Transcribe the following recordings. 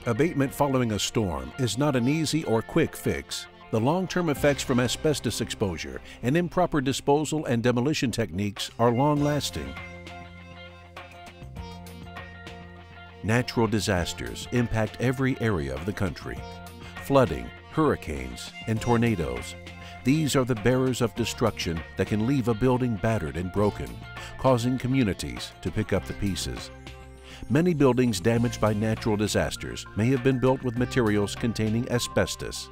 Abatement following a storm is not an easy or quick fix. The long-term effects from asbestos exposure and improper disposal and demolition techniques are long-lasting. Natural disasters impact every area of the country. Flooding, hurricanes, and tornadoes. These are the bearers of destruction that can leave a building battered and broken, causing communities to pick up the pieces. Many buildings damaged by natural disasters may have been built with materials containing asbestos.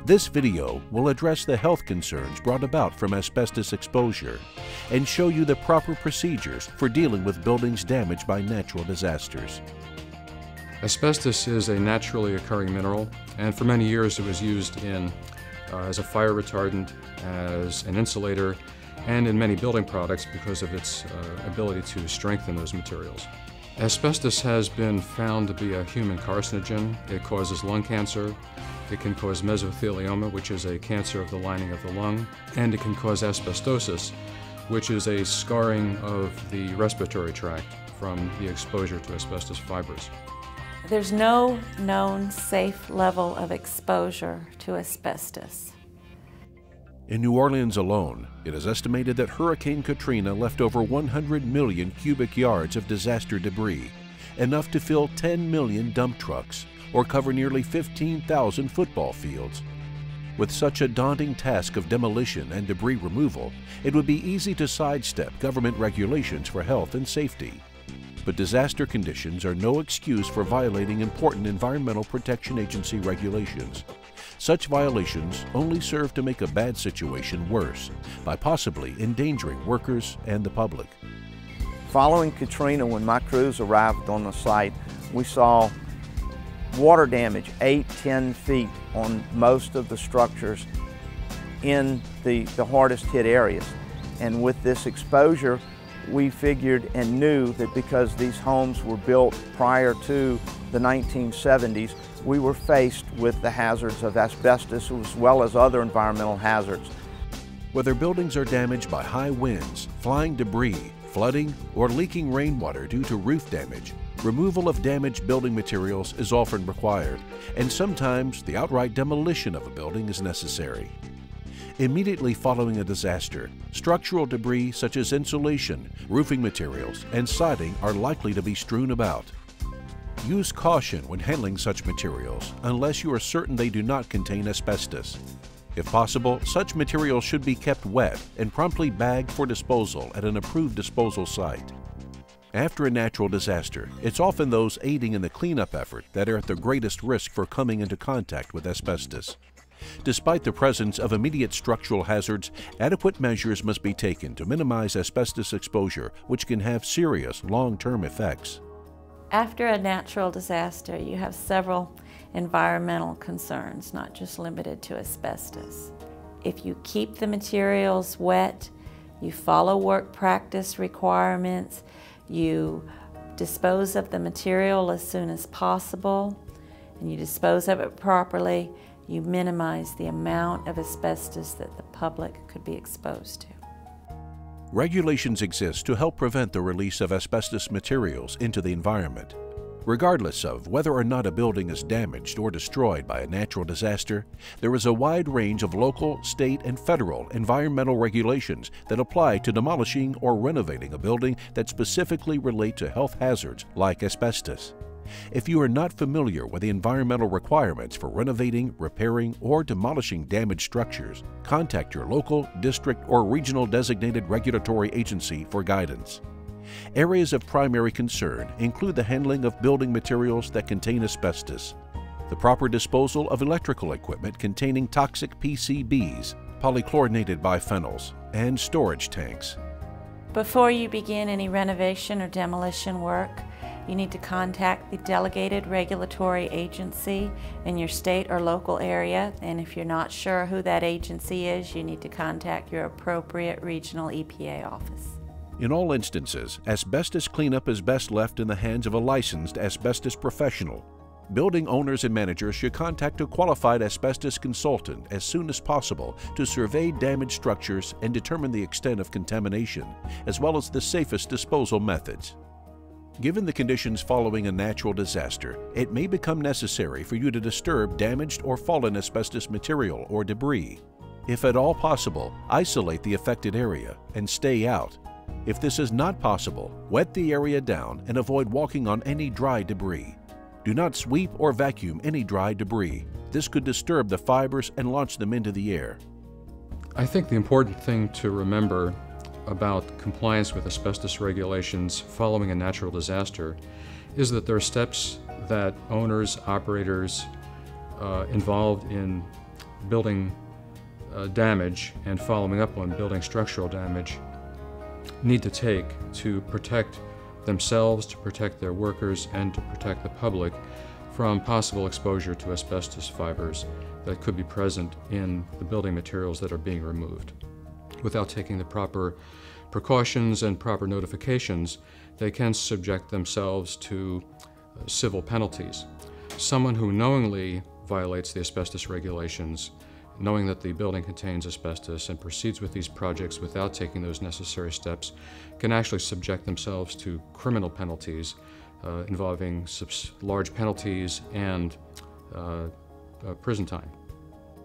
This video will address the health concerns brought about from asbestos exposure and show you the proper procedures for dealing with buildings damaged by natural disasters. Asbestos is a naturally occurring mineral, and for many years it was used as a fire retardant, as an insulator, and in many building products because of its ability to strengthen those materials. Asbestos has been found to be a human carcinogen. It causes lung cancer. It can cause mesothelioma, which is a cancer of the lining of the lung, and it can cause asbestosis, which is a scarring of the respiratory tract from the exposure to asbestos fibers. There's no known safe level of exposure to asbestos. In New Orleans alone, it is estimated that Hurricane Katrina left over 100 million cubic yards of disaster debris, enough to fill 10 million dump trucks or cover nearly 15,000 football fields. With such a daunting task of demolition and debris removal, it would be easy to sidestep government regulations for health and safety. But disaster conditions are no excuse for violating important Environmental Protection Agency regulations. Such violations only serve to make a bad situation worse by possibly endangering workers and the public. Following Katrina, when my crews arrived on the site, we saw water damage 8-10 feet on most of the structures in the hardest hit areas. And with this exposure, we figured and knew that because these homes were built prior to the 1970s, we were faced with the hazards of asbestos as well as other environmental hazards. Whether buildings are damaged by high winds, flying debris, flooding, or leaking rainwater due to roof damage, removal of damaged building materials is often required, and sometimes the outright demolition of a building is necessary. Immediately following a disaster, structural debris such as insulation, roofing materials, and siding are likely to be strewn about. Use caution when handling such materials unless you are certain they do not contain asbestos. If possible, such materials should be kept wet and promptly bagged for disposal at an approved disposal site. After a natural disaster, it's often those aiding in the cleanup effort that are at the greatest risk for coming into contact with asbestos. Despite the presence of immediate structural hazards, adequate measures must be taken to minimize asbestos exposure, which can have serious long-term effects. After a natural disaster, you have several environmental concerns, not just limited to asbestos. If you keep the materials wet, you follow work practice requirements, you dispose of the material as soon as possible, and you dispose of it properly, you minimize the amount of asbestos that the public could be exposed to. Regulations exist to help prevent the release of asbestos materials into the environment. Regardless of whether or not a building is damaged or destroyed by a natural disaster, there is a wide range of local, state, and federal environmental regulations that apply to demolishing or renovating a building that specifically relate to health hazards like asbestos. If you are not familiar with the environmental requirements for renovating, repairing, or demolishing damaged structures, contact your local, district, or regional designated regulatory agency for guidance. Areas of primary concern include the handling of building materials that contain asbestos, the proper disposal of electrical equipment containing toxic PCBs, polychlorinated biphenyls, and storage tanks. Before you begin any renovation or demolition work, you need to contact the delegated regulatory agency in your state or local area, and if you're not sure who that agency is, you need to contact your appropriate regional EPA office. In all instances, asbestos cleanup is best left in the hands of a licensed asbestos professional. Building owners and managers should contact a qualified asbestos consultant as soon as possible to survey damaged structures and determine the extent of contamination, as well as the safest disposal methods. Given the conditions following a natural disaster, it may become necessary for you to disturb damaged or fallen asbestos material or debris. If at all possible, isolate the affected area and stay out. If this is not possible, wet the area down and avoid walking on any dry debris. Do not sweep or vacuum any dry debris. This could disturb the fibers and launch them into the air. I think the important thing to remember about compliance with asbestos regulations following a natural disaster is that there are steps that owners, operators involved in building damage and following up on building structural damage need to take to protect themselves, to protect their workers, and to protect the public from possible exposure to asbestos fibers that could be present in the building materials that are being removed. Without taking the proper precautions and proper notifications, they can subject themselves to civil penalties. Someone who knowingly violates the asbestos regulations, knowing that the building contains asbestos, and proceeds with these projects without taking those necessary steps, can actually subject themselves to criminal penalties involving large penalties and prison time.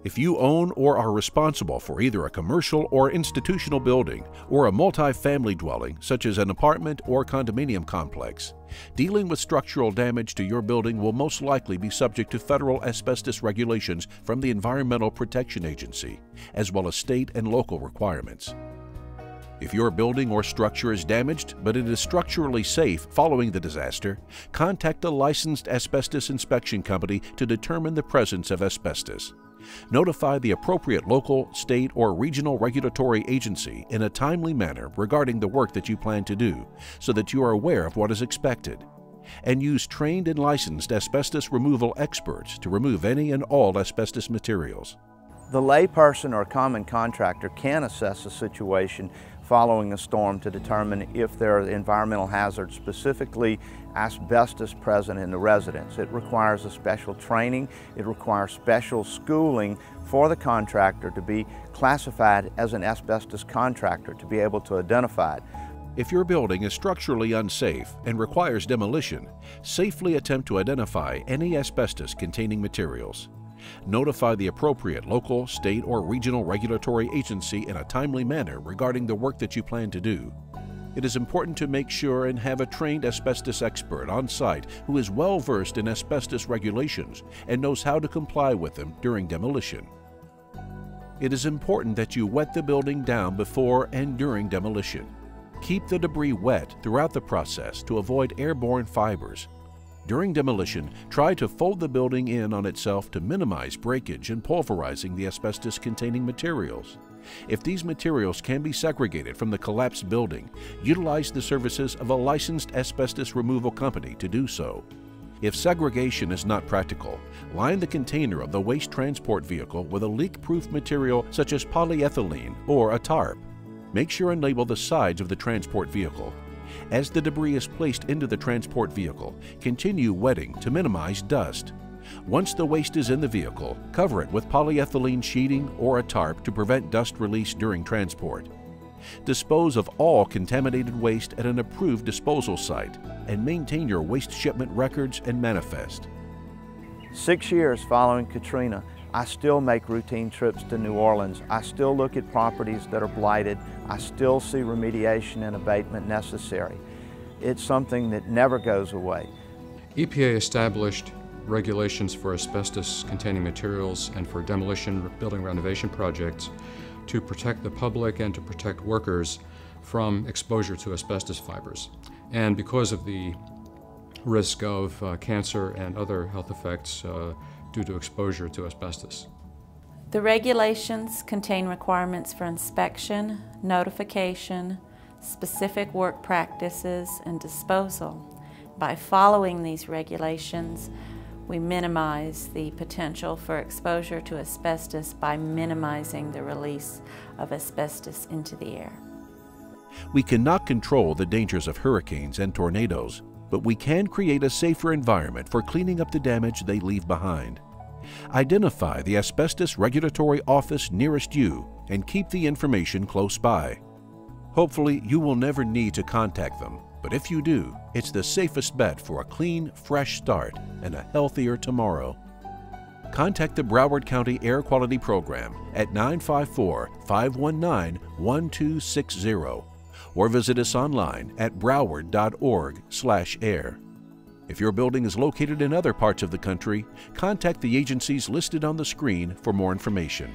If you own or are responsible for either a commercial or institutional building or a multi-family dwelling, such as an apartment or condominium complex, dealing with structural damage to your building will most likely be subject to federal asbestos regulations from the Environmental Protection Agency, as well as state and local requirements. If your building or structure is damaged, but it is structurally safe following the disaster, contact a licensed asbestos inspection company to determine the presence of asbestos. Notify the appropriate local, state, or regional regulatory agency in a timely manner regarding the work that you plan to do, so that you are aware of what is expected. And use trained and licensed asbestos removal experts to remove any and all asbestos materials. The layperson or common contractor can assess the situation following a storm to determine if there are environmental hazards, specifically asbestos, present in the residence. It requires a special training. It requires special schooling for the contractor to be classified as an asbestos contractor, to be able to identify it. If your building is structurally unsafe and requires demolition, safely attempt to identify any asbestos-containing materials. Notify the appropriate local, state, or regional regulatory agency in a timely manner regarding the work that you plan to do. It is important to make sure and have a trained asbestos expert on site who is well versed in asbestos regulations and knows how to comply with them during demolition. It is important that you wet the building down before and during demolition. Keep the debris wet throughout the process to avoid airborne fibers. During demolition, try to fold the building in on itself to minimize breakage and pulverizing the asbestos-containing materials. If these materials can be segregated from the collapsed building, utilize the services of a licensed asbestos removal company to do so. If segregation is not practical, line the container of the waste transport vehicle with a leak-proof material such as polyethylene or a tarp. Make sure and label the sides of the transport vehicle. As the debris is placed into the transport vehicle, continue wetting to minimize dust. Once the waste is in the vehicle, cover it with polyethylene sheeting or a tarp to prevent dust release during transport. Dispose of all contaminated waste at an approved disposal site and maintain your waste shipment records and manifest. 6 years following Katrina, I still make routine trips to New Orleans. I still look at properties that are blighted. I still see remediation and abatement necessary. It's something that never goes away. EPA established regulations for asbestos-containing materials and for demolition building renovation projects to protect the public and to protect workers from exposure to asbestos fibers. And because of the risk of cancer and other health effects due to exposure to asbestos. The regulations contain requirements for inspection, notification, specific work practices, and disposal. By following these regulations, we minimize the potential for exposure to asbestos by minimizing the release of asbestos into the air. We cannot control the dangers of hurricanes and tornadoes, but we can create a safer environment for cleaning up the damage they leave behind. Identify the asbestos regulatory office nearest you and keep the information close by. Hopefully, you will never need to contact them, But if you do, it's the safest bet for a clean, fresh start and a healthier tomorrow. Contact the Broward County Air Quality Program at 954-519-1260 or visit us online at broward.org/air. If your building is located in other parts of the country, contact the agencies listed on the screen for more information.